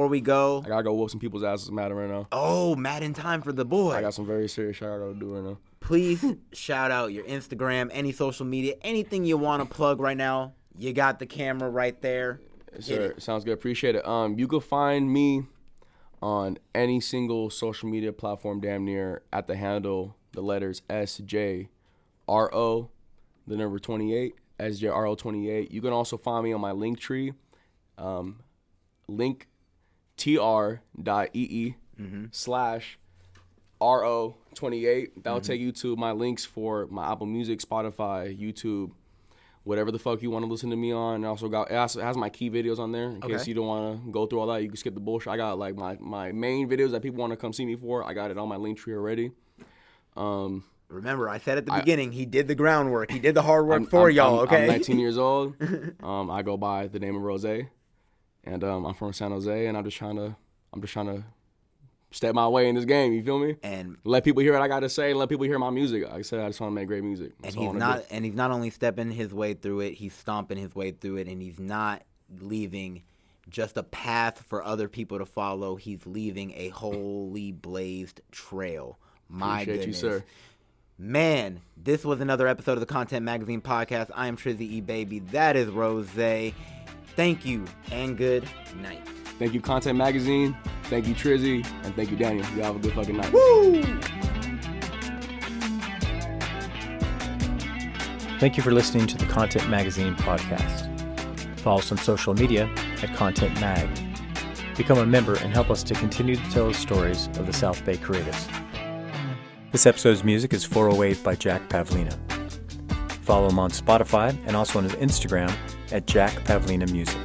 we go, I gotta go whoop some people's asses mad right now. oh, mad in time for the boy. I got some very serious shit I gotta do right now. Please shout out your Instagram, any social media, anything you want to plug right now. You got the camera right there. Yes, sir. Sounds good. Appreciate it. You can find me on any single social media platform damn near at the handle, the letters SJRO, the number 28, SJRO28. You can also find me on my link tree, linktr.ee/RO28. That'll take you to my links for my Apple Music, Spotify, YouTube, whatever the fuck you want to listen to me on. And it has my key videos on there in case you don't want to go through all that. You can skip the bullshit. I got like my main videos that people want to come see me for. I got it on my link tree already. Remember, I said at the beginning, he did the groundwork. He did the hard work for y'all, okay? I'm 19 years old. I go by the name of Rose. And I'm from San Jose, and I'm just trying to step my way in this game, you feel me? And let people hear what I got to say, and let people hear my music. Like I said, I just want to make great music. And he's not only stepping his way through it, he's stomping his way through it, and he's not leaving just a path for other people to follow. He's leaving a wholly blazed trail. My Appreciate goodness. you, sir. Man, this was another episode of the Content Magazine Podcast. I am Trizzy E. Baby. That is Rose. Thank you, and good night. Thank you, Content Magazine. Thank you, Trizzy. And thank you, Daniel. You have a good fucking night. Woo! Thank you for listening to the Content Magazine Podcast. Follow us on social media at Content Mag. Become a member and help us to continue to tell the stories of the South Bay creatives. This episode's music is 408 by Jack Pavlina. Follow him on Spotify and also on his Instagram at Jack Pavlina Music.